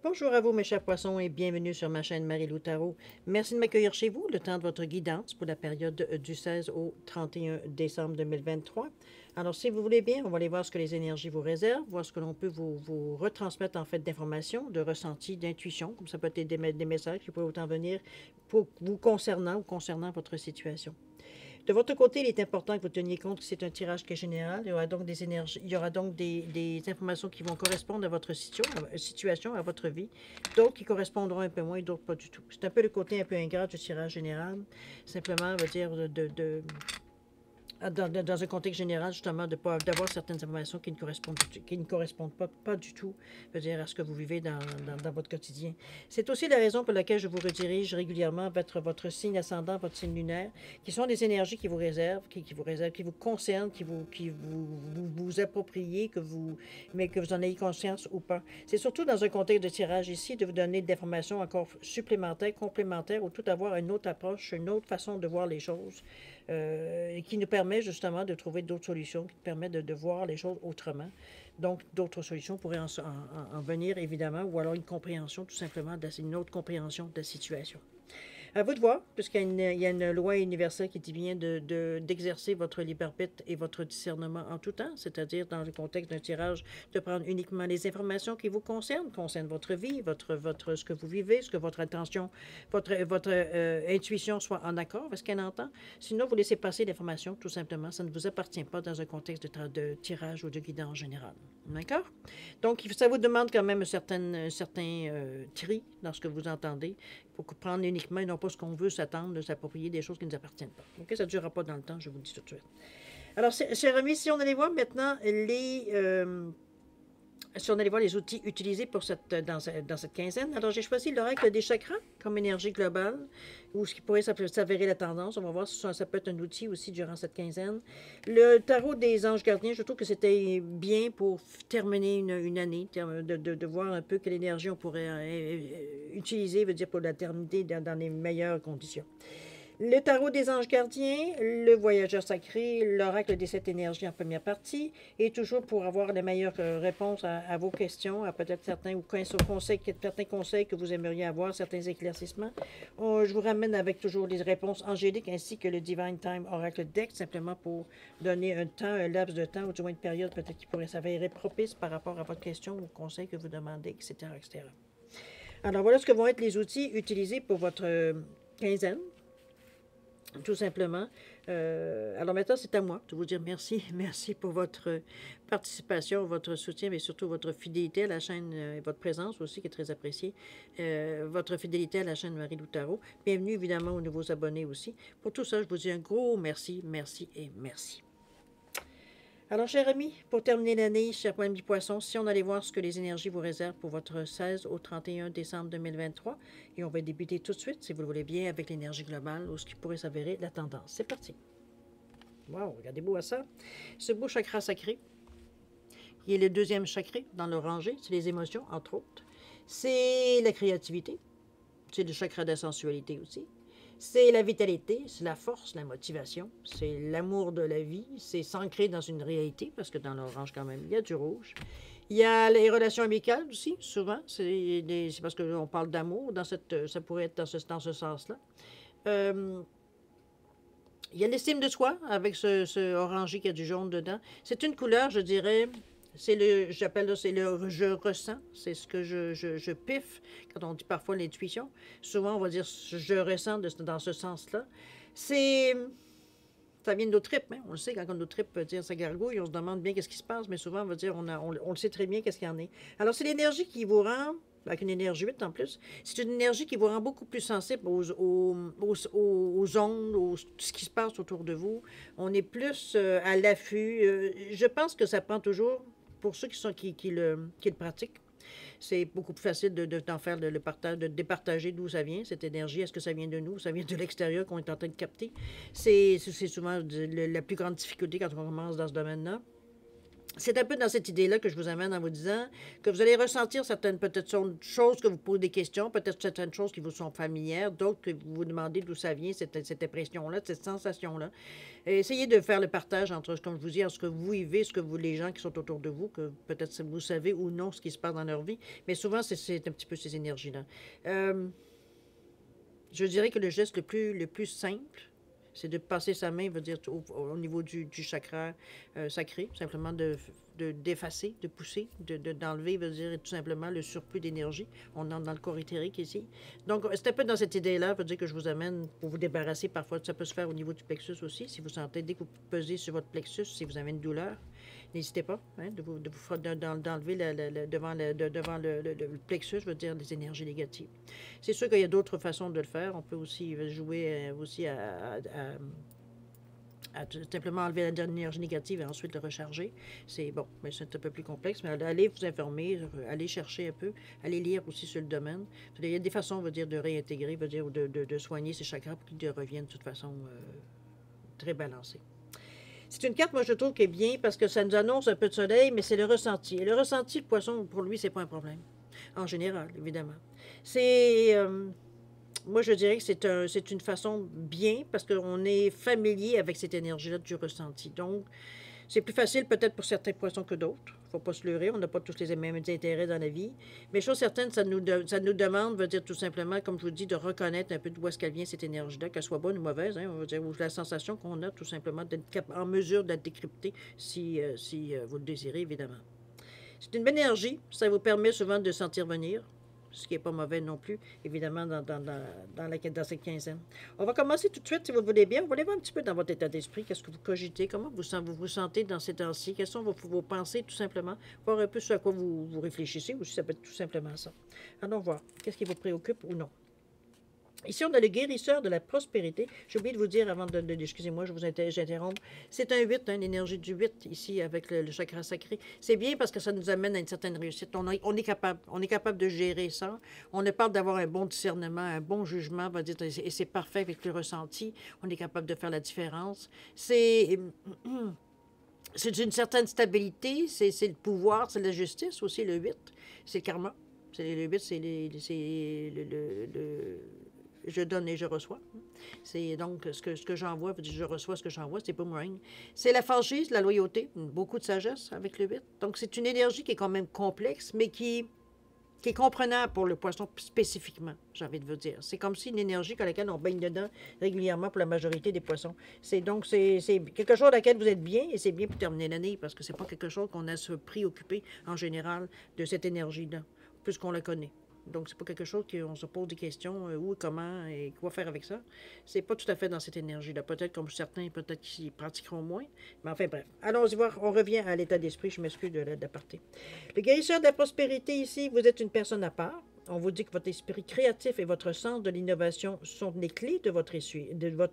Bonjour à vous, mes chers poissons, et bienvenue sur ma chaîne Marie-Lou Tarot. Merci de m'accueillir chez vous, le temps de votre guidance pour la période du 16 au 31 décembre 2023. Alors, si vous voulez bien, on va aller voir ce que les énergies vous réservent, voir ce que l'on peut vous retransmettre en fait d'informations, de ressentis, d'intuitions, comme ça peut être des messages qui peuvent autant venir pour vous concernant ou concernant votre situation. De votre côté, il est important que vous teniez compte que c'est un tirage qui est général. Il y aura donc des énergies, il y aura donc des informations qui vont correspondre à votre situation, à votre vie. D'autres qui correspondront un peu moins, d'autres pas du tout. C'est un peu le côté un peu ingrat du tirage général. Simplement, veut dire dans un contexte général, justement, d'avoir certaines informations qui ne correspondent pas du tout, je veux dire, à ce que vous vivez dans votre quotidien. C'est aussi la raison pour laquelle je vous redirige régulièrement vers votre signe ascendant, votre signe lunaire, qui sont des énergies qui vous réservent, qui vous concernent, vous appropriez, mais que vous en ayez conscience ou pas. C'est surtout dans un contexte de tirage ici de vous donner des informations encore supplémentaires, complémentaires, ou tout avoir une autre approche, une autre façon de voir les choses, qui nous permet justement de trouver d'autres solutions, qui nous permet de voir les choses autrement. Donc, d'autres solutions pourraient en venir, évidemment, ou alors une compréhension, tout simplement, une autre compréhension de la situation. À vous de voir, puisqu'il y a une loi universelle qui dit bien d'exercer votre libre arbitre et votre discernement en tout temps, c'est-à-dire dans le contexte d'un tirage, de prendre uniquement les informations qui vous concernent votre vie, ce que vous vivez, ce que votre attention, votre intuition soit en accord avec ce qu'elle entend. Sinon, vous laissez passer l'information, tout simplement. Ça ne vous appartient pas dans un contexte de tirage ou de guidance général. D'accord? Donc, ça vous demande quand même un certain tri dans ce que vous entendez pour prendre uniquement et non pas ce qu'on veut s'attendre, de s'approprier des choses qui ne nous appartiennent pas. OK? Ça ne durera pas dans le temps, je vous le dis tout de suite. Alors, chers amis, si on allait voir maintenant si on allait voir les outils utilisés pour dans cette quinzaine, alors j'ai choisi l'oracle des chakras comme énergie globale, ou ce qui pourrait s'avérer la tendance. On va voir si ça peut être un outil aussi durant cette quinzaine. Le tarot des anges gardiens, je trouve que c'était bien pour terminer une année, de voir un peu quelle énergie on pourrait utiliser, veut dire pour la terminer dans les meilleures conditions. Le tarot des anges gardiens, le voyageur sacré, l'oracle des sept énergies en première partie, et toujours pour avoir les meilleures réponses à vos questions, à peut-être certains conseils que vous aimeriez avoir, certains éclaircissements. Je vous ramène avec toujours les réponses angéliques ainsi que le Divine Time Oracle Deck, simplement pour donner un laps de temps, ou du moins une période peut-être qui pourrait s'avérer propice par rapport à votre question ou conseil que vous demandez, etc., etc. Alors voilà ce que vont être les outils utilisés pour votre quinzaine. Tout simplement. Alors maintenant, c'est à moi de vous dire merci. Merci pour votre participation, votre soutien, mais surtout votre fidélité à la chaîne et votre présence aussi, qui est très appréciée. Votre fidélité à la chaîne Marie-Lou Tarot. Bienvenue évidemment aux nouveaux abonnés aussi. Pour tout ça, je vous dis un gros merci, merci et merci. Alors, chers amis, pour terminer l'année, chers amis poissons, si on allait voir ce que les énergies vous réservent pour votre 16 au 31 décembre 2023, et on va débuter tout de suite, si vous le voulez bien, avec l'énergie globale ou ce qui pourrait s'avérer la tendance. C'est parti. Wow, regardez-vous à ça. Ce beau chakra sacré, qui est le deuxième chakra dans le rangé, c'est les émotions, entre autres. C'est la créativité, c'est le chakra de la sensualité aussi. C'est la vitalité, c'est la force, la motivation, c'est l'amour de la vie, c'est s'ancrer dans une réalité, parce que dans l'orange quand même, il y a du rouge. Il y a les relations amicales aussi, souvent, c'est parce qu'on parle d'amour, ça pourrait être dans ce sens-là. Il y a l'estime de soi, avec ce orangé qui a du jaune dedans. C'est une couleur, je dirais, c'est le je ressens, c'est ce que je piffe quand on dit parfois l'intuition. Souvent, on va dire je ressens dans ce sens-là. Ça vient de nos tripes, hein? On le sait, quand nos tripes veut dire ça gargouille, on se demande bien qu'est-ce qui se passe, mais souvent, on va dire on le sait très bien qu'est-ce qu'il y en est. Alors, c'est l'énergie qui vous rend, avec une énergie 8 en plus, c'est une énergie qui vous rend beaucoup plus sensible aux ondes, tout ce qui se passe autour de vous. On est plus à l'affût. Je pense que ça prend toujours, pour ceux qui le pratiquent, c'est beaucoup plus facile d'en faire le partage, de départager d'où ça vient, cette énergie. Est-ce que ça vient de nous, ça vient de l'extérieur qu'on est en train de capter? C'est souvent la plus grande difficulté quand on commence dans ce domaine-là. C'est un peu dans cette idée-là que je vous amène en vous disant que vous allez ressentir certaines peut-être choses que vous posez des questions, peut-être certaines choses qui vous sont familières, d'autres que vous vous demandez d'où ça vient, cette impression-là, cette sensation-là. Essayez de faire le partage entre, comme je vous dis, entre ce que vous vivez, ce que vous, les gens qui sont autour de vous, que peut-être vous savez ou non ce qui se passe dans leur vie, mais souvent c'est un petit peu ces énergies-là. Je dirais que le geste le plus simple, c'est de passer sa main, veut dire au niveau du chakra sacré, simplement d'effacer, de pousser, d'enlever, veut dire tout simplement le surplus d'énergie. On entre dans le corps éthérique ici. Donc, c'est un peu dans cette idée-là, veut dire que je vous amène pour vous débarrasser. Parfois, ça peut se faire au niveau du plexus aussi. Si vous sentez, dès que vous pesez sur votre plexus, si vous avez une douleur, n'hésitez pas hein, d'enlever devant le plexus, je veux dire, les énergies négatives. C'est sûr qu'il y a d'autres façons de le faire. On peut aussi jouer aussi à tout simplement enlever l'énergie négative et ensuite le recharger. C'est bon, mais c'est un peu plus complexe, mais allez vous informer, allez chercher un peu, allez lire aussi sur le domaine. Il y a des façons, on va dire, de réintégrer, veut dire, ou de soigner ces chakras pour qu'ils reviennent de toute façon très balancés. C'est une carte, moi, je trouve, qui est bien parce que ça nous annonce un peu de soleil, mais c'est le ressenti. Et le ressenti, le poisson, pour lui, c'est pas un problème. En général, évidemment. C'est... moi, je dirais que c'est une façon bien parce qu'on est familier avec cette énergie-là du ressenti. Donc, c'est plus facile peut-être pour certains poissons que d'autres. Il ne faut pas se leurrer, on n'a pas tous les mêmes intérêts dans la vie. Mais chose certaine, ça nous demande, veut dire tout simplement, comme je vous dis, de reconnaître un peu d'où est-ce qu'elle vient cette énergie-là, qu'elle soit bonne ou mauvaise, hein, on va dire, ou la sensation qu'on a tout simplement d'être en mesure de la décrypter si vous le désirez, évidemment. C'est une bonne énergie, ça vous permet souvent de sentir venir, ce qui n'est pas mauvais non plus, évidemment, dans cette quinzaine. On va commencer tout de suite, si vous le voulez bien. On va aller voir un petit peu dans votre état d'esprit, qu'est-ce que vous cogitez, comment vous sentez dans ces temps-ci, quelles sont vos pensées, tout simplement, voir un peu sur à quoi vous réfléchissez, ou si ça peut être tout simplement ça. Allons voir, qu'est-ce qui vous préoccupe ou non. Ici, on a le guérisseur de la prospérité. J'ai oublié de vous dire avant excusez-moi, je vous j'interromps. C'est un 8, hein, l'énergie du 8 ici avec le chakra sacré. C'est bien parce que ça nous amène à une certaine réussite. On est capable de gérer ça. On ne parle d'avoir un bon discernement, un bon jugement, va dire, et c'est parfait avec le ressenti. On est capable de faire la différence. C'est une certaine stabilité, c'est le pouvoir, c'est la justice aussi, le 8. C'est le karma. Le 8, c'est je donne et je reçois. C'est donc ce que j'envoie, je reçois ce que j'envoie, c'est boomerang. C'est la franchise, la loyauté, beaucoup de sagesse avec le 8. Donc c'est une énergie qui est quand même complexe, mais qui est comprenable pour le poisson spécifiquement, j'ai envie de vous dire. C'est comme si une énergie à laquelle on baigne dedans régulièrement pour la majorité des poissons. C'est quelque chose à laquelle vous êtes bien, et c'est bien pour terminer l'année, parce que c'est pas quelque chose qu'on a à se préoccuper en général de cette énergie-là, puisqu'on la connaît. Donc, c'est pas quelque chose qu'on se pose des questions, où, comment et quoi faire avec ça. C'est pas tout à fait dans cette énergie-là. Peut-être comme certains, peut-être qu'ils pratiqueront moins. Mais enfin, bref. Allons-y voir. On revient à l'état d'esprit. Je m'excuse de l'aparté. Le guérisseur de la prospérité ici, vous êtes une personne à part. On vous dit que votre esprit créatif et votre sens de l'innovation sont les clés de votre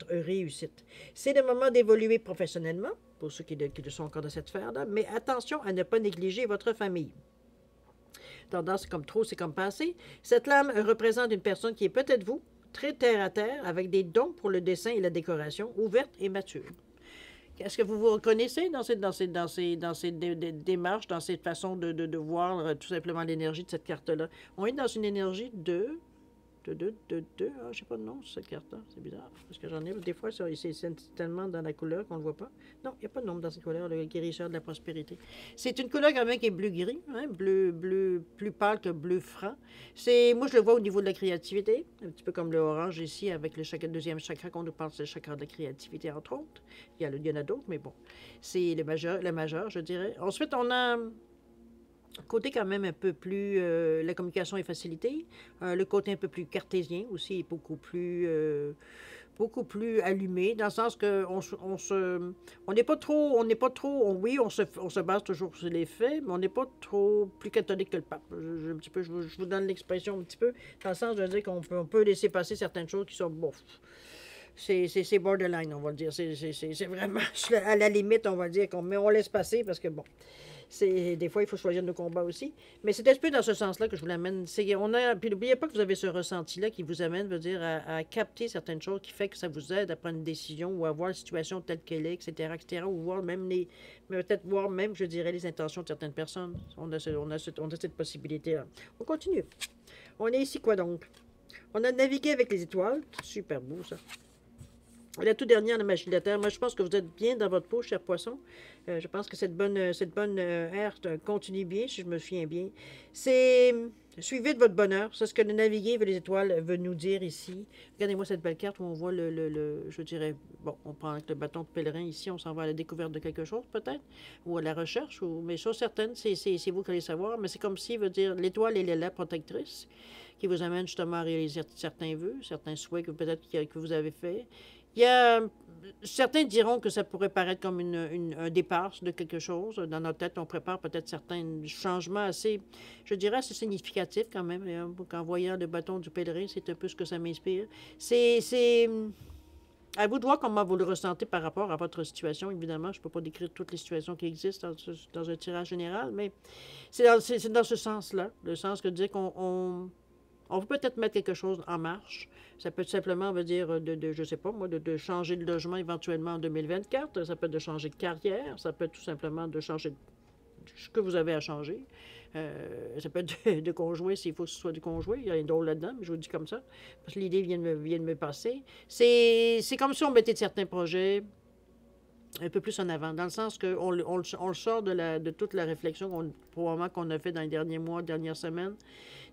réussite. C'est le moment d'évoluer professionnellement, pour ceux qui sont encore dans cette sphère-là, mais attention à ne pas négliger votre famille. Tendance, c'est comme trop, c'est comme passé. Cette lame représente une personne qui est peut-être vous, très terre à terre, avec des dons pour le dessin et la décoration, ouverte et mature. Est-ce que vous vous reconnaissez dans ces démarches, dans cette façon de voir tout simplement l'énergie de cette carte-là? On est dans une énergie de ah, je sais pas de nom sur cette carte-là, c'est bizarre, parce que j'en ai, des fois, c'est tellement dans la couleur qu'on ne le voit pas. Non, il n'y a pas de nom dans cette couleur, le guérisseur de la prospérité. C'est une couleur quand même qui est bleu-gris, hein, bleu plus pâle que bleu franc. Moi, je le vois au niveau de la créativité, un petit peu comme le orange ici, avec le deuxième chakra, qu'on nous parle, c'est le chakra de la créativité, entre autres. Il y en a d'autres, mais bon, c'est le majeur, je dirais. Ensuite, on a côté quand même un peu plus, la communication est facilitée. Le côté un peu plus cartésien aussi est beaucoup plus allumé, dans le sens que on n'est pas trop, oui, on se base toujours sur les faits, mais on n'est pas trop plus catholique que le pape. Je vous donne l'expression un petit peu, dans le sens de dire qu'on peut laisser passer certaines choses qui sont, bon, c'est borderline, on va le dire. C'est vraiment à la limite, on va dire, mais on laisse passer parce que, bon. Des fois, il faut choisir nos combats aussi. Mais c'est un peu dans ce sens-là que je vous l'amène. Puis n'oubliez pas que vous avez ce ressenti-là qui vous amène, veut dire, à capter certaines choses qui fait que ça vous aide à prendre une décision ou à voir la situation telle qu'elle est, etc., ou voir même peut-être voir même, je dirais, les intentions de certaines personnes. On a cette possibilité-là. On continue. On est ici, quoi donc? On a navigué avec les étoiles. Super beau, ça. La toute dernière, la magie de la Terre. Moi, je pense que vous êtes bien dans votre peau, cher poisson. Je pense que cette bonne ère continue bien, si je me souviens bien. C'est suivez de votre bonheur. C'est ce que le naviguer avec les étoiles veut nous dire ici. Regardez-moi cette belle carte où on voit je dirais, bon, on prend avec le bâton de pèlerin ici, on s'en va à la découverte de quelque chose peut-être, ou à la recherche, mais chose certaine, c'est vous qui allez savoir. Mais c'est comme si, veut dire, l'étoile, elle est la protectrice qui vous amène justement à réaliser certains vœux, certains souhaits que peut-être que vous avez faits. Il y a, certains diront que ça pourrait paraître comme un départ de quelque chose. Dans notre tête, on prépare peut-être certains changements assez, je dirais, assez significatifs quand même. En voyant le bâton du pèlerin, c'est un peu ce que ça m'inspire. C'est à vous de voir comment vous le ressentez par rapport à votre situation. Évidemment, je ne peux pas décrire toutes les situations qui existent dans un tirage général, mais c'est dans ce sens-là, le sens que de dire on peut peut-être mettre quelque chose en marche. Ça peut simplement veut dire je sais pas moi, de changer de logement éventuellement en 2024. Ça peut être de changer de carrière. Ça peut être tout simplement de changer ce que vous avez à changer. Ça peut être de conjoint s'il faut que ce soit du conjoint. Il y a un drôle là-dedans, mais je vous dis comme ça. Parce que l'idée vient de me passer. C'est comme si on mettait certains projets un peu plus en avant, dans le sens qu'on le sort de toute la réflexion probablement qu'on a fait dans les derniers mois, dernières semaines,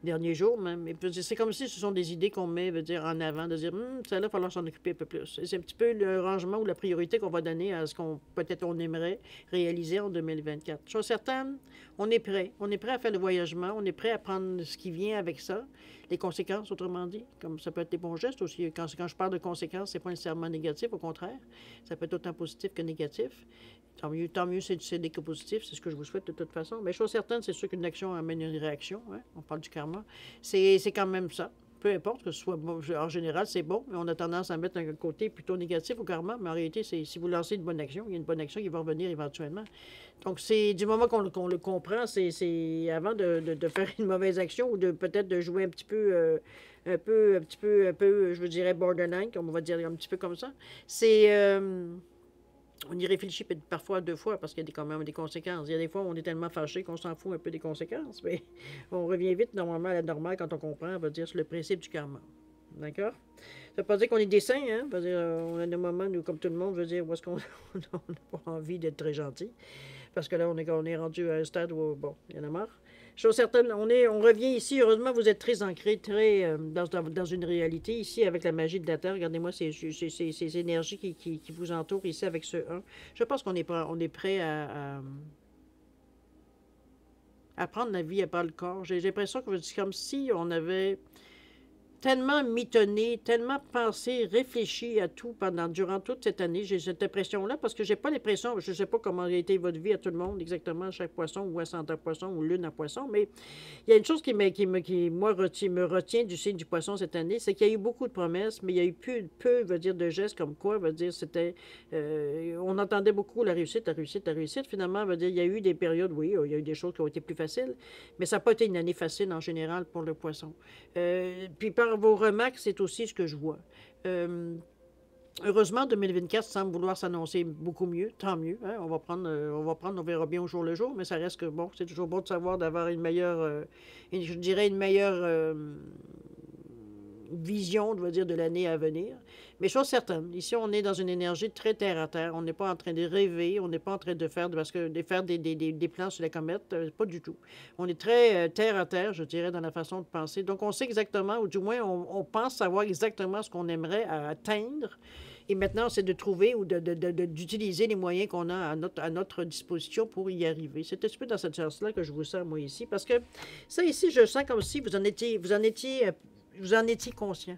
derniers jours même. C'est comme si ce sont des idées qu'on met, veut dire, en avant, de dire, ça là, il va falloir s'en occuper un peu plus. C'est un petit peu le rangement ou la priorité qu'on va donner à ce qu'on peut-être on aimerait réaliser en 2024. Chose certaine, on est prêt. On est prêt à faire le voyagement, on est prêt à prendre ce qui vient avec ça, les conséquences, autrement dit, comme ça peut être des bons gestes aussi. Quand je parle de conséquences, c'est pas nécessairement négatif, au contraire. Ça peut être autant positif que négatif. Tant mieux c'est des cas positifs, c'est ce que je vous souhaite de toute façon. Mais chose certaine, c'est sûr qu'une action amène une réaction. Hein? On parle du karma. C'est quand même ça. Peu importe que ce soit bon. En général, c'est bon, mais on a tendance à mettre un côté plutôt négatif au karma. Mais en réalité, si vous lancez une bonne action, il y a une bonne action qui va revenir éventuellement. Donc, c'est du moment qu'on le comprend, c'est avant de faire une mauvaise action ou de peut-être de jouer un petit peu. Un peu, je dirais, borderline, comme on va dire un petit peu comme ça. On y réfléchit parfois deux fois parce qu'il y a quand même des conséquences. Il y a des fois où on est tellement fâché qu'on s'en fout un peu des conséquences, mais on revient vite normalement à la normale quand on comprend, on va dire, sur le principe du karma. D'accord? Ça ne veut pas dire qu'on est des saints, hein? Ça veut dire, on a des moments, nous, comme tout le monde, veut dire, où est-ce qu'on n'a pas envie d'être très gentil. Parce que là, on est rendu à un stade où, bon, il y en a marre. Chose certaine, on revient ici. Heureusement, vous êtes très ancré, très dans une réalité ici avec la magie de la Terre. Regardez-moi ces énergies qui vous entourent ici avec ce 1. Je pense qu'on est prêt à prendre la vie à part le corps. J'ai l'impression que c'est comme si on avait tellement mitonné, tellement pensé, réfléchi à tout durant toute cette année. J'ai cette impression-là parce que j'ai pas l'impression, je ne sais pas comment a été votre vie à tout le monde, exactement, chaque poisson ou ascendant poisson ou lune à poisson, mais il y a une chose qui me retient du signe du poisson cette année, c'est qu'il y a eu beaucoup de promesses, mais il y a eu peu veut dire, de gestes comme quoi, veut dire, c'était, on entendait beaucoup la réussite, la réussite, la réussite. Finalement, veut dire, il y a eu des périodes, oui, il y a eu des choses qui ont été plus faciles, mais ça n'a pas été une année facile en général pour le poisson. Puis par vos remarques, c'est aussi ce que je vois. Heureusement, 2024 semble vouloir s'annoncer beaucoup mieux, tant mieux. Hein? On verra bien au jour le jour, mais ça reste que, bon, c'est toujours bon de savoir d'avoir une meilleure, je dirais une meilleure vision, on va dire, de l'année à venir. Mais chose certaine, ici, on est dans une énergie très terre-à-terre. On n'est pas en train de rêver, on n'est pas en train de faire, des plans sur la comète, pas du tout. On est très terre-à-terre, je dirais, dans la façon de penser. Donc, on sait exactement, ou du moins, on pense savoir exactement ce qu'on aimerait atteindre. Et maintenant, c'est de trouver ou d'utiliser les moyens qu'on a à notre disposition pour y arriver. C'est un petit peu dans cette sens-là que je vous sens, moi, ici. Parce que ça, ici, je sens comme si vous en étiez conscient.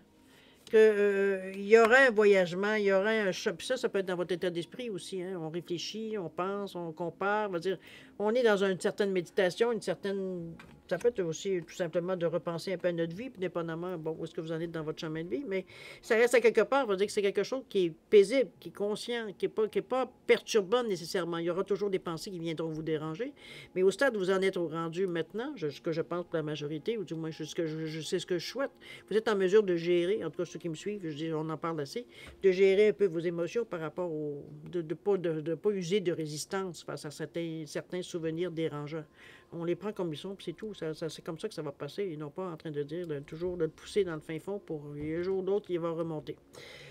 Qu'il y aurait un voyagement, il y aurait un choc. Puis ça peut être dans votre état d'esprit aussi. Hein? On réfléchit, on pense, on compare. On va dire, On est dans une certaine méditation, une certaine... Ça peut être aussi tout simplement de repenser un peu à notre vie, puis dépendamment, bon, où est-ce que vous en êtes dans votre chemin de vie, mais ça reste à quelque part, on va dire que c'est quelque chose qui est paisible, qui est conscient, qui est pas perturbant nécessairement. Il y aura toujours des pensées qui viendront vous déranger, mais au stade où vous en êtes rendu maintenant, ce que je pense pour la majorité, ou du moins je sais ce que je souhaite, vous êtes en mesure de gérer, en tout cas ceux qui me suivent, je dis, on en parle assez, de gérer un peu vos émotions par rapport au... de ne pas user de résistance face à certains souvenirs dérangeants. On les prend comme ils sont, puis c'est tout. C'est comme ça que ça va passer. Ils n'ont pas en train de dire toujours de le pousser dans le fin fond pour un jour ou l'autre, il va remonter.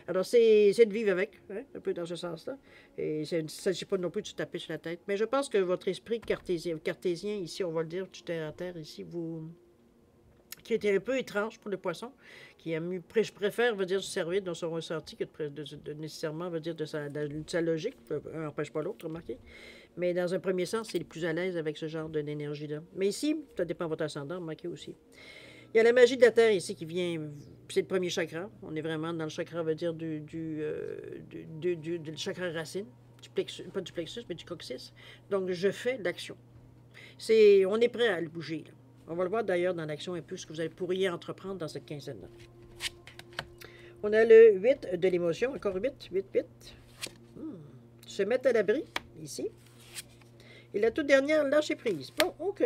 Alors, c'est de vivre avec, hein, un peu dans ce sens-là. Et il ne s'agit pas non plus de se taper sur la tête. Mais je pense que votre esprit cartésien ici, on va le dire, du terre à terre, ici, qui était un peu étrange pour le poisson, qui je préfère, veut dire, se servir dans son ressenti que nécessairement, veut dire, de sa logique. Un n'empêche pas l'autre, remarquez. Mais dans un premier sens, c'est le plus à l'aise avec ce genre d'énergie-là. Mais ici, ça dépend de votre ascendant, remarquez aussi. Il y a la magie de la Terre ici qui vient, c'est le premier chakra. On est vraiment dans le chakra, veut dire, du chakra racine. Du plexus, pas du plexus, mais du coccyx. Donc, je fais l'action. On est prêt à le bouger, là. On va le voir d'ailleurs dans l'action un peu ce que vous pourriez entreprendre dans cette quinzaine-là. On a le 8 de l'émotion, encore 8. Se mettre à l'abri, ici. Et la toute dernière, lâcher prise. Bon, OK.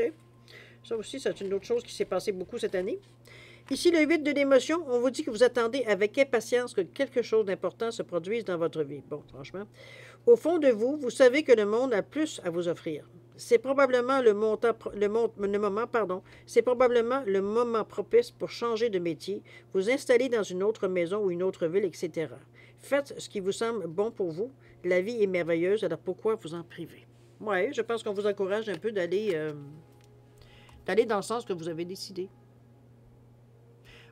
Ça aussi, c'est une autre chose qui s'est passée beaucoup cette année. Ici, le 8 de l'émotion, on vous dit que vous attendez avec impatience que quelque chose d'important se produise dans votre vie. Bon, franchement. Au fond de vous, vous savez que le monde a plus à vous offrir. C'est probablement c'est probablement le moment propice pour changer de métier, vous installer dans une autre maison ou une autre ville, etc. Faites ce qui vous semble bon pour vous. La vie est merveilleuse, alors pourquoi vous en priver? Oui, je pense qu'on vous encourage un peu d'aller dans le sens que vous avez décidé.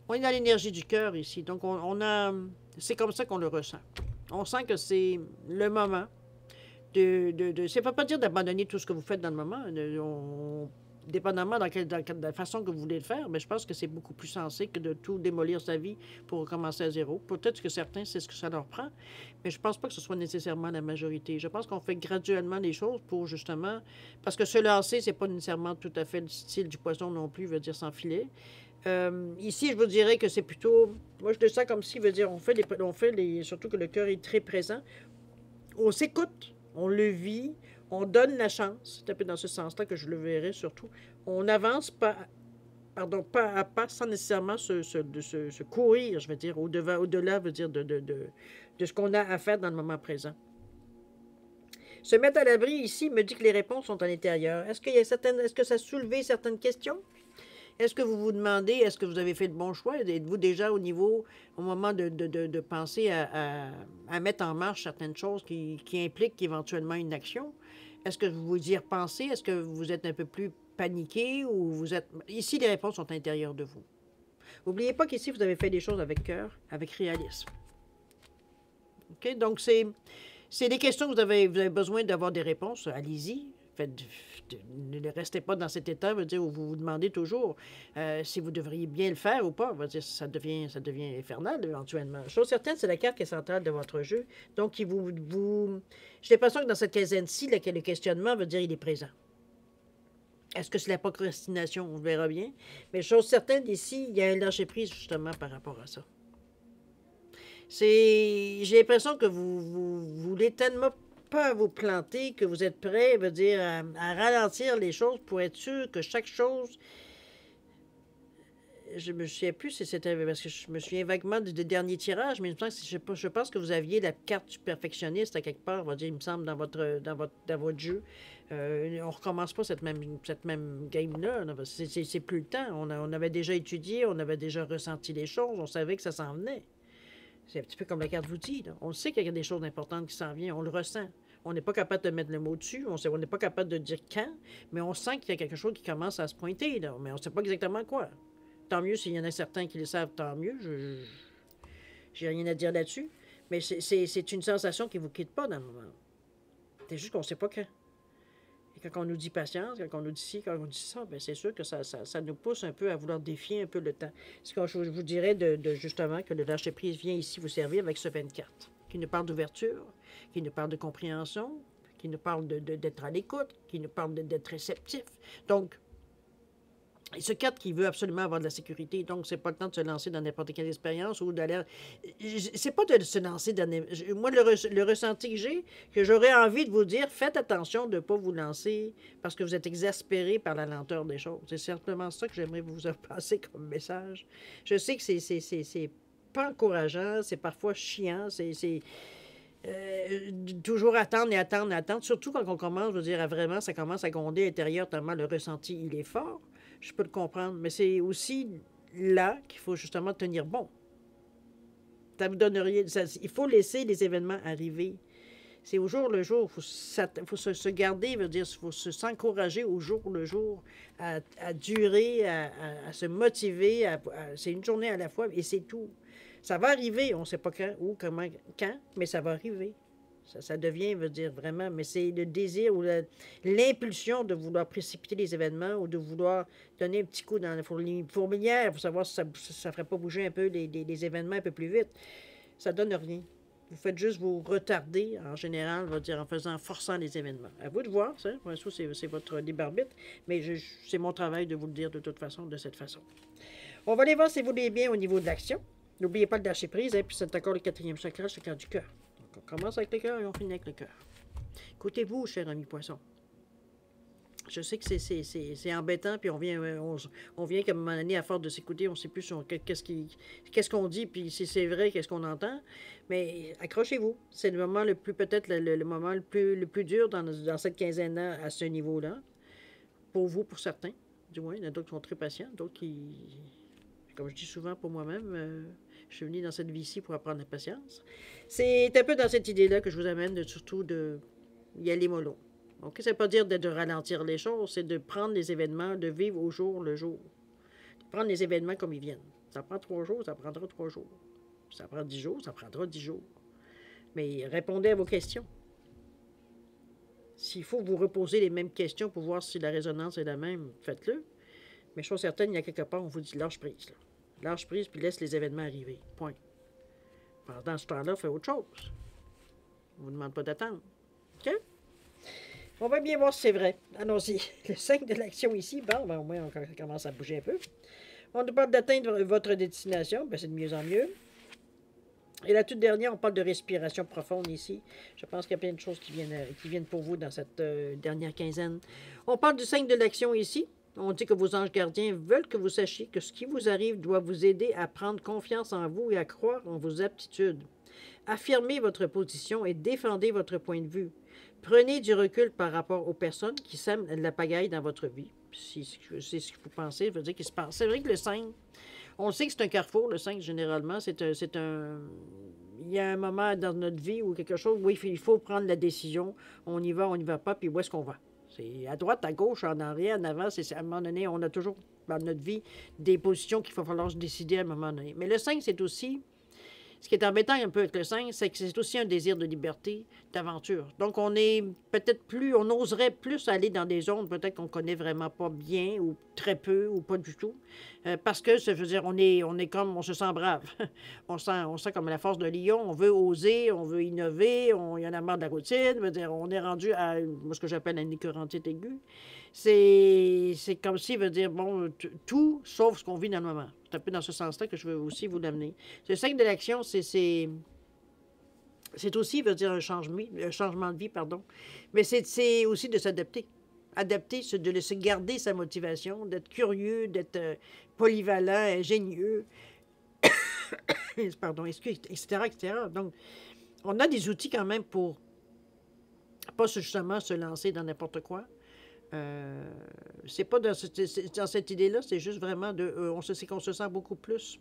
On est dans l'énergie du cœur ici, donc c'est comme ça qu'on le ressent. On sent que c'est le moment ça ne veut pas dire d'abandonner tout ce que vous faites dans le moment, dépendamment de la façon que vous voulez le faire, mais je pense que c'est beaucoup plus sensé que de tout démolir sa vie pour recommencer à zéro. Peut-être que certains, c'est ce que ça leur prend, mais je ne pense pas que ce soit nécessairement la majorité. Je pense qu'on fait graduellement les choses pour justement... Parce que se lancer, c'est pas nécessairement tout à fait le style du poisson non plus, veut dire sans filet. Ici, je vous dirais que c'est plutôt... Moi, je le sens comme si, veut dire, surtout que le cœur est très présent. On s'écoute, on le vit, on donne la chance. C'est un peu dans ce sens-là que je le verrai surtout. On avance pas à pas, sans nécessairement se courir, je veux dire, au-delà, veut dire, de ce qu'on a à faire dans le moment présent. Se mettre à l'abri ici me dit que les réponses sont à l'intérieur. Est-ce que ça a soulevé certaines questions? Est-ce que vous vous demandez, est-ce que vous avez fait le bon choix? Êtes-vous déjà au moment de penser à mettre en marche certaines choses qui impliquent éventuellement une action? Est-ce que vous y repensez? Est-ce que vous êtes un peu plus paniqué ou vous êtes... Ici, les réponses sont à l'intérieur de vous. N'oubliez pas qu'ici, vous avez fait des choses avec cœur, avec réalisme. OK? Donc, c'est des questions que vous avez besoin d'avoir des réponses. Allez-y. Ne restez pas dans cet état, veut dire, où vous vous demandez toujours si vous devriez bien le faire ou pas. Veut dire, ça devient infernal éventuellement. Chose certaine, c'est la carte qui est centrale de votre jeu. Donc, j'ai l'impression que dans cette quinzaine-ci, le questionnement veut dire il est présent. Est-ce que c'est la procrastination? On verra bien. Mais chose certaine, ici, il y a un lâcher-prise justement par rapport à ça. J'ai l'impression que vous voulez tellement pas vous planter, que vous êtes prêt, veut dire, à ralentir les choses pour être sûr que chaque chose... Je me souviens plus si c'était... Parce que je me souviens vaguement du dernier tirage, mais je pense que vous aviez la carte du perfectionniste à quelque part, on va dire, il me semble, dans votre jeu. On recommence pas cette même game-là. C'est plus le temps. On avait déjà étudié, on avait déjà ressenti les choses, on savait que ça s'en venait. C'est un petit peu comme la carte vous dit. Là. On sait qu'il y a des choses importantes qui s'en viennent. On le ressent. On n'est pas capable de mettre le mot dessus. On n'est pas capable de dire quand, mais on sent qu'il y a quelque chose qui commence à se pointer. Là. Mais on ne sait pas exactement quoi. Tant mieux s'il y en a certains qui le savent, tant mieux. J'ai rien à dire là-dessus. Mais c'est une sensation qui ne vous quitte pas dans le moment. C'est juste qu'on ne sait pas quand. Et quand on nous dit patience, quand on nous dit ci, quand on nous dit ça, bien c'est sûr que ça nous pousse un peu à vouloir défier un peu le temps. C'est ce que je vous dirais justement que le lâcher-prise vient ici vous servir avec ce 24, qui nous parle d'ouverture, qui nous parle de compréhension, qui nous parle d'être à l'écoute, qui nous parle d'être réceptif. Donc, ce 4 qui veut absolument avoir de la sécurité, donc c'est pas le temps de se lancer dans n'importe quelle expérience ou d'aller... C'est pas de se lancer dans... Moi, le ressenti que j'ai, que j'aurais envie de vous dire, faites attention de ne pas vous lancer parce que vous êtes exaspéré par la lenteur des choses. C'est simplement ça que j'aimerais vous faire passer comme message. Je sais que c'est pas encourageant, c'est parfois chiant, toujours attendre et attendre et attendre, surtout quand on commence, je veux dire, vraiment, ça commence à gronder à l'intérieur tellement le ressenti, il est fort. Je peux le comprendre, mais c'est aussi là qu'il faut justement tenir bon. Ça vous donne rien. Il faut laisser les événements arriver. C'est au jour le jour. Il faut se garder, veut dire, il faut s'encourager au jour le jour, à durer, à se motiver. C'est une journée à la fois et c'est tout. Ça va arriver, on ne sait pas quand, où, comment, quand, mais ça va arriver. Ça devient, veut dire vraiment, mais c'est le désir ou l'impulsion de vouloir précipiter les événements ou de vouloir donner un petit coup dans la fourmilière pour savoir si ça ne ferait pas bouger un peu les événements un peu plus vite. Ça ne donne rien. Vous faites juste vous retarder, en général, veut dire en forçant les événements. À vous de voir, ça. C'est votre libre arbitre, mais c'est mon travail de vous le dire de toute façon, de cette façon. On va aller voir si vous voulez bien au niveau de l'action. N'oubliez pas de lâcher prise, hein, puis c'est encore le 4e chakra, le chakra du cœur. On commence avec le cœur et on finit avec le cœur. Écoutez-vous, cher ami poisson. Je sais que c'est embêtant, puis on vient qu'à un moment donné, à force de s'écouter, on ne sait plus qu'est-ce qu'on dit, puis si c'est vrai, qu'est-ce qu'on entend. Mais accrochez-vous. C'est le moment le plus, peut-être le moment le plus dur dans cette quinzaine-là, à ce niveau-là. Pour vous, pour certains, du moins. Il y en a d'autres qui sont très patients, d'autres qui... Comme je dis souvent pour moi-même, je suis venu dans cette vie-ci pour apprendre la patience. C'est un peu dans cette idée-là que je vous amène, surtout de y aller mollo. Donc, ça ne veut pas dire de ralentir les choses, c'est de prendre les événements, de vivre au jour le jour. De prendre les événements comme ils viennent. Ça prend 3 jours, ça prendra 3 jours. Ça prend 10 jours, ça prendra 10 jours. Mais répondez à vos questions. S'il faut vous reposer les mêmes questions pour voir si la résonance est la même, faites-le. Mais chose certaine, il y a quelque part, on vous dit lâche prise. Là. Lâche prise, puis laisse les événements arriver. Point. Pendant ce temps-là, fais autre chose. On ne vous demande pas d'attendre. OK? On va bien voir si c'est vrai. Allons-y. Le 5 de l'action ici, bon, au moins, on commence à bouger un peu. On nous parle d'atteindre votre destination. Ben, c'est de mieux en mieux. Et la toute dernière, on parle de respiration profonde ici. Je pense qu'il y a plein de choses qui viennent pour vous dans cette dernière quinzaine. On parle du 5 de l'action ici. On dit que vos anges gardiens veulent que vous sachiez que ce qui vous arrive doit vous aider à prendre confiance en vous et à croire en vos aptitudes. Affirmez votre position et défendez votre point de vue. Prenez du recul par rapport aux personnes qui sèment la pagaille dans votre vie. Si c'est ce que vous pensez, veut dire qu'il se passe. C'est vrai que le 5, on sait que c'est un carrefour, le 5, généralement. Il y a un moment dans notre vie où quelque chose, oui, il faut prendre la décision. On y va pas, puis où est-ce qu'on va? C'est à droite, à gauche, en arrière, en avant. C'est à un moment donné, on a toujours dans notre vie des positions qu'il va falloir se décider à un moment donné. Mais le 5, c'est aussi... Ce qui est embêtant un peu avec le 5, c'est que c'est aussi un désir de liberté, d'aventure. Donc, on est peut-être plus... On oserait plus aller dans des zones peut-être qu'on connaît vraiment pas bien, ou très peu, ou pas du tout. Parce que, ça veut dire, on est comme... On se sent brave. on sent comme la force de lion. On veut oser, on veut innover, il y en a marre de la routine. Veut dire, on est rendu à ce que j'appelle une écœurantite aiguë. C'est comme si, veut dire, bon, tout sauf ce qu'on vit dans le moment. C'est un peu dans ce sens-là que je veux aussi vous l'amener. Le 5 de l'action, c'est aussi, veut dire, un changement de vie, pardon. Mais c'est aussi de s'adapter. Adapter, de se garder sa motivation, d'être curieux, d'être polyvalent, ingénieux, pardon, etc., etc. Donc, on a des outils quand même pour pas justement se lancer dans n'importe quoi. C'est pas dans cette idée-là, c'est juste vraiment c'est qu'on se sent beaucoup plus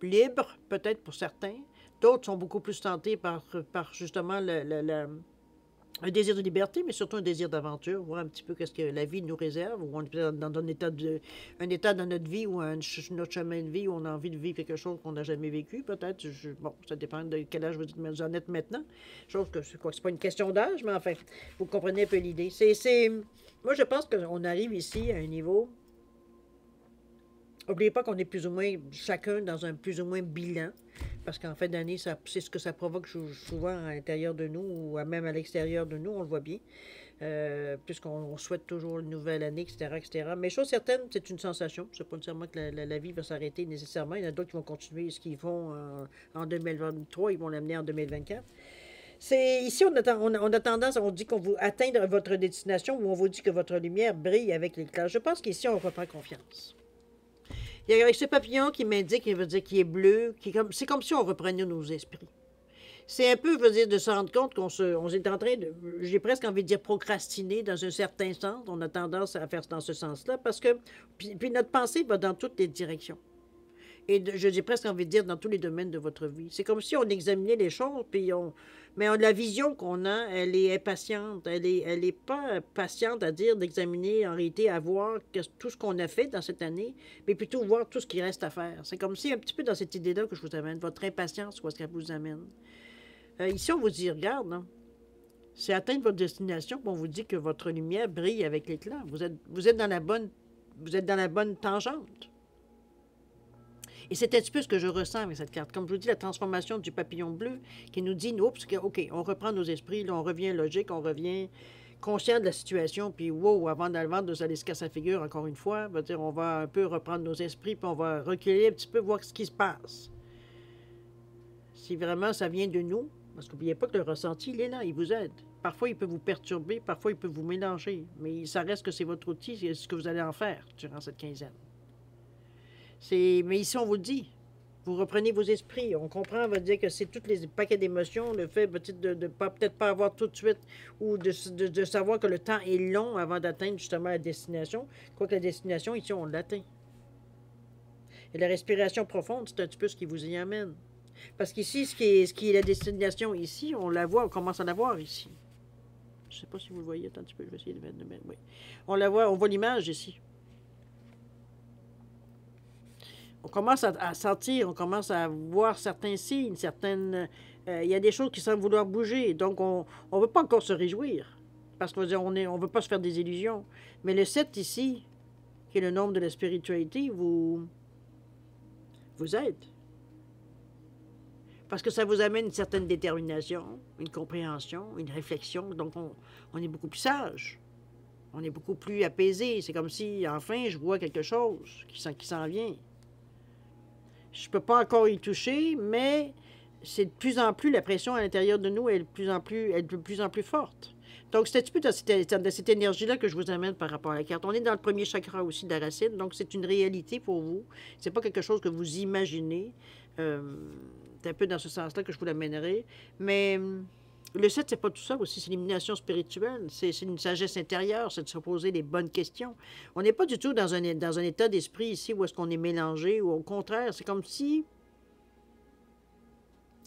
libre, peut-être pour certains. D'autres sont beaucoup plus tentés par justement un désir de liberté, mais surtout un désir d'aventure, voir un petit peu qu'est-ce que la vie nous réserve, ou on est dans un état dans notre vie ou notre chemin de vie où on a envie de vivre quelque chose qu'on n'a jamais vécu, peut-être. Bon, ça dépend de quel âge vous en êtes maintenant. Chose que c'est pas une question d'âge, mais enfin, vous comprenez un peu l'idée. Moi, je pense qu'on arrive ici à un niveau... N'oubliez pas qu'on est plus ou moins chacun dans un plus ou moins bilan. Parce qu'en fin d'année, c'est ce que ça provoque souvent à l'intérieur de nous ou même à l'extérieur de nous, on le voit bien. Puisqu'on souhaite toujours une nouvelle année, etc., etc. Mais chose certaine, c'est une sensation. C'est pas nécessairement que la vie va s'arrêter nécessairement. Il y en a d'autres qui vont continuer ce qu'ils font en 2023, ils vont l'amener en 2024. Ici, on a tendance, on dit qu'on vous atteindre votre destination ou on vous dit que votre lumière brille avec l'éclat. Je pense qu'ici, on reprend confiance. Il y a ce papillon qui m'indique, il veut dire qu'il est bleu, c'est comme si on reprenait nos esprits. C'est un peu, je veux dire, de se rendre compte on est en train de, j'ai presque envie de dire procrastiner dans un certain sens. On a tendance à faire dans ce sens-là parce que, puis notre pensée va dans toutes les directions. Et j'ai presque envie de dire dans tous les domaines de votre vie. C'est comme si on examinait les choses, mais la vision qu'on a, elle est impatiente. Elle est pas patiente à dire d'examiner, en réalité, à voir tout ce qu'on a fait dans cette année, mais plutôt voir tout ce qui reste à faire. C'est comme si, un petit peu dans cette idée-là que je vous amène, votre impatience, où est-ce qu'elle vous amène. Ici, on vous dit, regarde, hein, c'est atteindre votre destination, puis on vous dit que votre lumière brille avec l'éclat. Vous êtes dans la bonne tangente. Et c'est un petit peu ce que je ressens avec cette carte. Comme je vous dis, la transformation du papillon bleu qui nous dit, oups, OK, on reprend nos esprits, là, on revient logique, on revient conscient de la situation, puis wow, avant de aller se casser la figure encore une fois, on va un peu reprendre nos esprits, puis on va reculer un petit peu, voir ce qui se passe. Si vraiment ça vient de nous, parce qu'oubliez pas que le ressenti, il est là, il vous aide. Parfois, il peut vous perturber, parfois, il peut vous mélanger, mais ça reste que c'est votre outil, c'est ce que vous allez en faire durant cette quinzaine. Mais ici, on vous le dit. Vous reprenez vos esprits. On comprend, on va dire que c'est tous les paquets d'émotions, le fait peut-être de peut-être pas avoir tout de suite ou de savoir que le temps est long avant d'atteindre justement la destination. Quoique la destination, ici, on l'atteint. Et la respiration profonde, c'est un petit peu ce qui vous y amène. Parce qu'ici, ce qui est la destination ici, on la voit, on commence à la voir ici. Je ne sais pas si vous le voyez, attends un petit peu, je vais essayer de mettre. Oui. On la voit, on voit l'image ici. On commence à sentir, on commence à voir certains signes, il y a des choses qui semblent vouloir bouger. Donc, on ne veut pas encore se réjouir. Parce qu'on ne veut pas se faire des illusions. Mais le 7 ici, qui est le nombre de la spiritualité, vous aide. Parce que ça vous amène une certaine détermination, une compréhension, une réflexion. Donc, on est beaucoup plus sage. On est beaucoup plus apaisé. C'est comme si, enfin, je vois quelque chose qui s'en vient. Je ne peux pas encore y toucher, mais c'est de plus en plus, la pression à l'intérieur de nous est de plus en plus forte. Donc, c'est un petit peu dans cette énergie-là que je vous amène par rapport à la carte. On est dans le premier chakra aussi de la racine, donc c'est une réalité pour vous. Ce n'est pas quelque chose que vous imaginez. C'est un peu dans ce sens-là que je vous l'amènerai. Mais le 7, c'est pas tout ça aussi, c'est l'élimination spirituelle, c'est une sagesse intérieure, c'est de se poser les bonnes questions. On n'est pas du tout dans un état d'esprit ici où est-ce qu'on est mélangé, ou au contraire, c'est comme si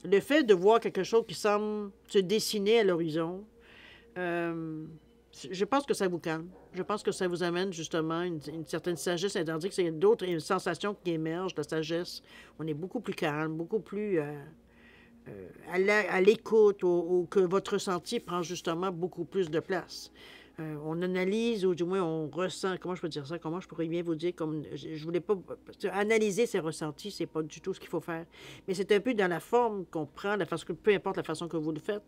le fait de voir quelque chose qui semble se dessiner à l'horizon, je pense que ça vous calme. Je pense que ça vous amène justement une certaine sagesse, c'est-à-dire que c'est d'autres sensations qui émergent, la sagesse. On est beaucoup plus calme, beaucoup plus à l'écoute, ou que votre ressenti prend justement beaucoup plus de place. On analyse, ou du moins on ressent, comment je peux dire ça, comment je pourrais bien vous dire, comme je voulais pas, analyser ses ressentis, c'est pas du tout ce qu'il faut faire, mais c'est un peu dans la forme qu'on prend, peu importe la façon que vous le faites,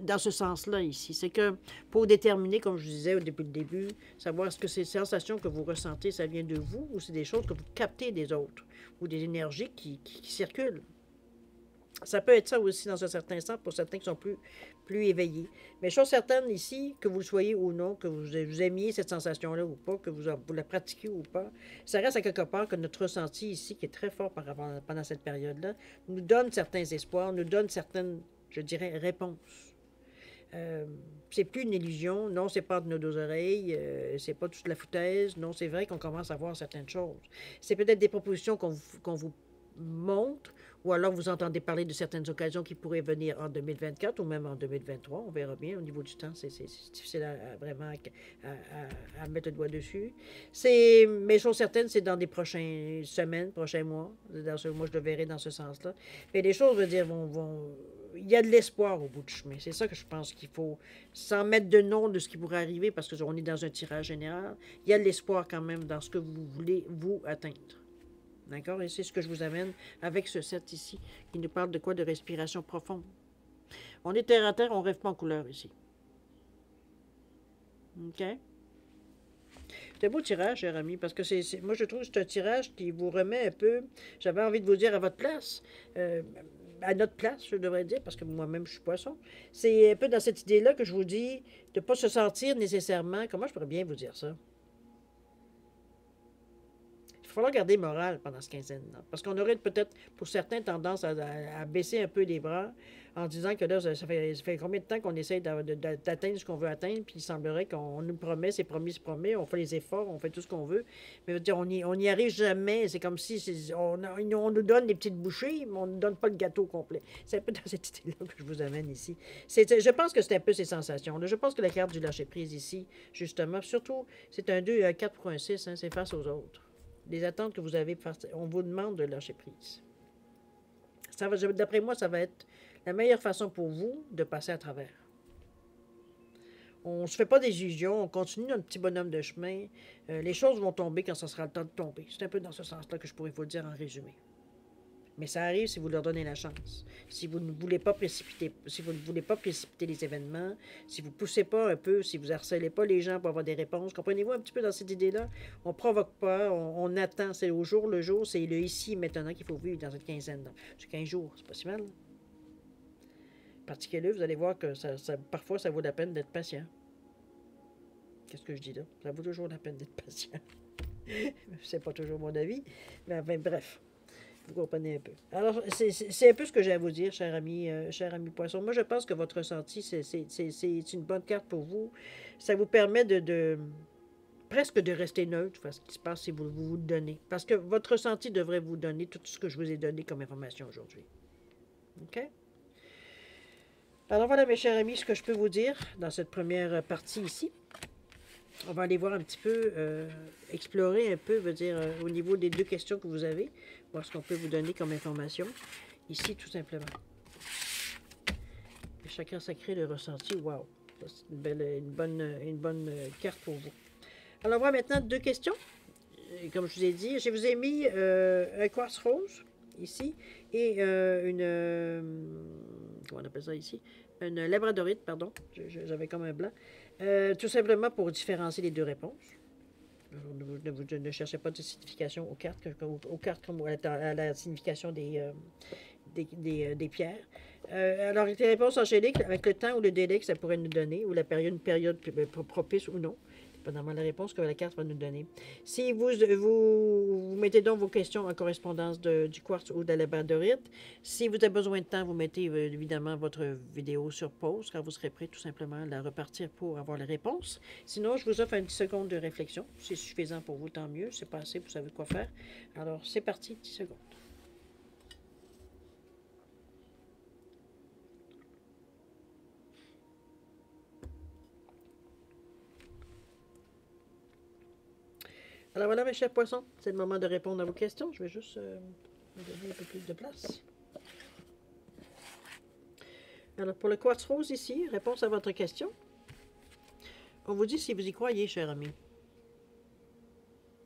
dans ce sens-là ici, c'est que pour déterminer, comme je vous disais depuis le début, savoir est-ce que ces sensations que vous ressentez, ça vient de vous, ou c'est des choses que vous captez des autres, ou des énergies qui circulent. Ça peut être ça aussi dans un certain sens pour certains qui sont plus éveillés. Mais chose certaine ici, que vous le soyez ou non, que vous aimiez cette sensation-là ou pas, que vous la pratiquiez ou pas, ça reste à quelque part que notre ressenti ici, qui est très fort pendant cette période-là, nous donne certains espoirs, nous donne certaines, je dirais, réponses. C'est plus une illusion, non, c'est pas de nos deux oreilles, c'est pas toute la foutaise, non, c'est vrai qu'on commence à voir certaines choses. C'est peut-être des propositions qu'on vous montre, ou alors vous entendez parler de certaines occasions qui pourraient venir en 2024 ou même en 2023, on verra bien. Au niveau du temps, c'est difficile vraiment à mettre le doigt dessus. Mais chose certaine, c'est dans des prochaines semaines, prochains mois. Moi, je le verrai dans ce sens-là. Mais les choses, je veux dire, il y a de l'espoir au bout du chemin. C'est ça que je pense qu'il faut, sans mettre de nom de ce qui pourrait arriver, parce qu'on est dans un tirage général, il y a de l'espoir quand même dans ce que vous voulez, vous, atteindre. D'accord? Et c'est ce que je vous amène avec ce set ici, qui nous parle de quoi? De respiration profonde. On est terre à terre, on rêve pas en couleur ici. OK? C'est un beau tirage, cher ami, parce que moi, je trouve que c'est un tirage qui vous remet un peu. J'avais envie de vous dire à votre place, à notre place, je devrais dire, parce que moi-même, je suis poisson. C'est un peu dans cette idée-là que je vous dis de ne pas se sentir nécessairement. Comment je pourrais bien vous dire ça? Il va falloir garder moral pendant ce quinzaine-là. Parce qu'on aurait peut-être, pour certains, tendance à baisser un peu les bras en disant que là, ça fait combien de temps qu'on essaie d'atteindre ce qu'on veut atteindre, puis il semblerait qu'on nous promet, c'est promis, c'est promis, on fait les efforts, on fait tout ce qu'on veut, mais je veux dire, on n'y arrive jamais. C'est comme si on nous donne des petites bouchées, mais on ne donne pas le gâteau complet. C'est un peu dans cette idée-là que je vous amène ici. Je pense que c'est un peu ces sensations-là. Je pense que la carte du lâcher-prise ici, justement, surtout, c'est un 2 et un 4 pour un 6, hein, c'est face aux autres. Les attentes que vous avez, on vous demande de lâcher prise. D'après moi, ça va être la meilleure façon pour vous de passer à travers. On ne se fait pas des illusions, on continue notre petit bonhomme de chemin. Les choses vont tomber quand ce sera le temps de tomber. C'est un peu dans ce sens-là que je pourrais vous le dire en résumé. Mais ça arrive si vous leur donnez la chance. Si vous ne voulez pas précipiter, si vous ne voulez pas précipiter les événements, si vous ne poussez pas un peu, si vous harcelez pas les gens pour avoir des réponses, comprenez-vous un petit peu dans cette idée-là? On ne provoque pas, on attend, c'est au jour le jour, c'est le ici et maintenant qu'il faut vivre dans cette quinzaine. C'est 15 jours, c'est pas si mal. Pratiquez-le, vous allez voir que parfois ça vaut la peine d'être patient. Qu'est-ce que je dis là? Ça vaut toujours la peine d'être patient. C'est pas toujours mon avis, mais enfin, bref. Vous comprenez un peu. Alors, c'est un peu ce que j'ai à vous dire, cher ami Poisson. Moi, je pense que votre ressenti, c'est une bonne carte pour vous. Ça vous permet presque de rester neutre face à ce qui se passe si vous le donnez. Parce que votre ressenti devrait vous donner tout ce que je vous ai donné comme information aujourd'hui. OK? Alors voilà, mes chers amis, ce que je peux vous dire dans cette première partie ici. On va aller voir un petit peu, explorer un peu, au niveau des deux questions que vous avez, voir ce qu'on peut vous donner comme information. Ici, tout simplement. Le chakra sacré, le ressenti, wow! C'est une bonne carte pour vous. Alors, on va maintenant deux questions. Comme je vous ai dit, je vous ai mis un quartz rose, ici, et comment on appelle ça ici? Une labradorite, pardon. J'avais comme un blanc. Tout simplement pour différencier les deux réponses. Ne cherchez pas de signification aux cartes comme à la signification des pierres. Alors, les réponses angéliques, avec le temps ou le délai que ça pourrait nous donner, ou une période propice ou non, dépendamment de la réponse que la carte va nous donner. Si vous mettez donc vos questions en correspondance du quartz ou de la labradorite, si vous avez besoin de temps, vous mettez évidemment votre vidéo sur pause, quand vous serez prêt tout simplement à la repartir pour avoir les réponses. Sinon, je vous offre un 10 secondes de réflexion. C'est suffisant pour vous, tant mieux. C'est pas assez, vous savez quoi faire. Alors, c'est parti, 10 secondes. Alors voilà, mes chers poissons, c'est le moment de répondre à vos questions. Je vais juste vous donner un peu plus de place. Alors, pour le quartz rose ici, réponse à votre question. On vous dit si vous y croyez, cher ami.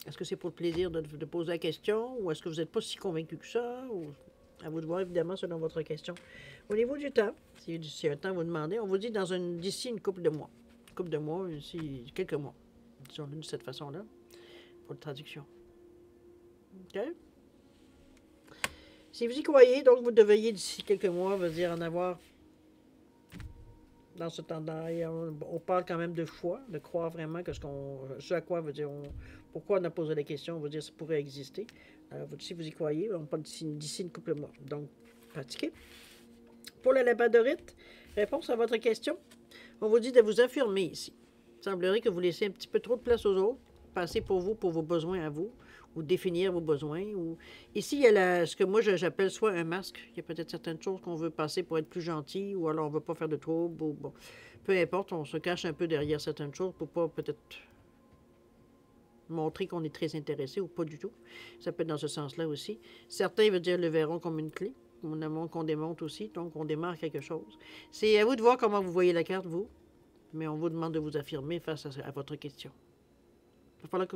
Est-ce que c'est pour le plaisir de poser la question ou est-ce que vous n'êtes pas si convaincu que ça? Ou... À vous de voir, évidemment, selon votre question. Au niveau du temps, si un temps vous demandez, on vous dit d'ici une couple de mois. Une couple de mois, ici, quelques mois. Disons-le de cette façon-là. Pour la traduction. OK? Si vous y croyez, donc vous devriez d'ici quelques mois, en avoir dans ce temps-là. On parle quand même de foi, de croire vraiment que ce à quoi pourquoi on a posé la question, on veut dire ça pourrait exister. Alors, si vous y croyez, on parle d'ici une couple de mois. Donc, pratiquez. Pour la labradorite, réponse à votre question, on vous dit de vous affirmer ici. Il semblerait que vous laissez un petit peu trop de place aux autres. Passer pour vous, pour vos besoins à vous, ou définir vos besoins. Ici, il y a ce que moi j'appelle soit un masque. Il y a peut-être certaines choses qu'on veut passer pour être plus gentil, ou alors on ne veut pas faire de trouble, ou bon. Peu importe, on se cache un peu derrière certaines choses pour pas peut-être montrer qu'on est très intéressé ou pas du tout. Ça peut être dans ce sens-là aussi. Certains veulent dire le verront comme une clé, qu'on démonte aussi, donc on démarre quelque chose. C'est à vous de voir comment vous voyez la carte, vous, mais on vous demande de vous affirmer face à votre question. Il va falloir que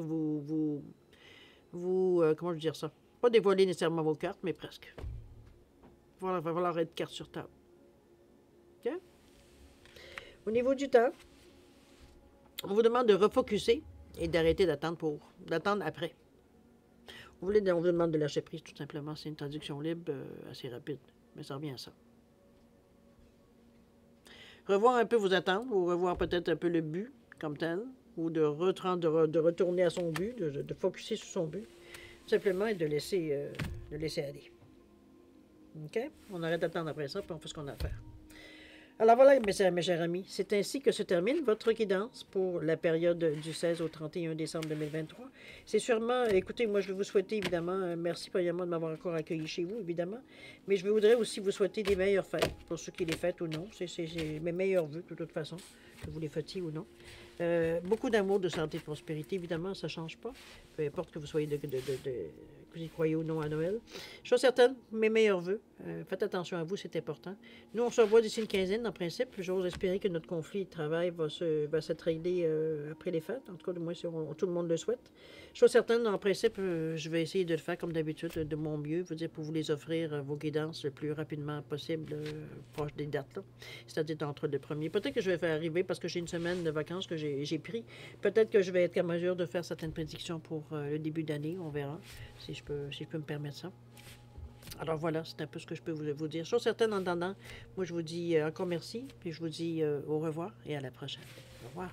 comment je veux dire ça? Pas dévoiler nécessairement vos cartes, mais presque. Il va falloir être carte sur table. OK? Au niveau du temps, on vous demande de refocuser et d'arrêter d'attendre après. On vous demande de lâcher prise, tout simplement. C'est une traduction libre assez rapide, mais ça revient à ça. Revoir un peu vos attentes, ou revoir peut-être un peu le but comme tel, ou de retourner à son but, de focuser sur son but, tout simplement, et de laisser aller. OK? On arrête d'attendre après ça, puis on fait ce qu'on a à faire. Alors voilà, mes chers amis, c'est ainsi que se termine votre guidance pour la période du 16 au 31 décembre 2023. C'est sûrement, écoutez, moi je vais vous souhaiter évidemment, merci premièrement de m'avoir encore accueilli chez vous, évidemment, mais je voudrais aussi vous souhaiter des meilleures fêtes, pour ceux qui les fêtent ou non. C'est mes meilleurs vœux, de toute façon, que vous les fêtiez ou non. Beaucoup d'amour, de santé, de prospérité, évidemment, ça ne change pas. Peu importe que vous soyez que vous y croyez ou non à Noël. Je suis certaine, mes meilleurs vœux. Faites attention à vous, c'est important. Nous, on se revoit d'ici une quinzaine, en principe. J'ose espérer que notre conflit de travail va s'être réglé après les fêtes. En tout cas, du moins, si tout le monde le souhaite. Je suis certaine, en principe, je vais essayer de le faire comme d'habitude, de mon mieux, pour vous les offrir, vos guidances, le plus rapidement possible, proche des dates, là. C'est-à-dire entre le premier. Peut-être que je vais faire arriver, parce que j'ai une semaine de vacances que j'ai pris. Peut-être que je vais être en mesure de faire certaines prédictions pour le début d'année. On verra si je peux me permettre ça. Alors voilà, c'est un peu ce que je peux vous dire. Chose certaine, en attendant, moi je vous dis encore merci, puis je vous dis au revoir et à la prochaine. Au revoir.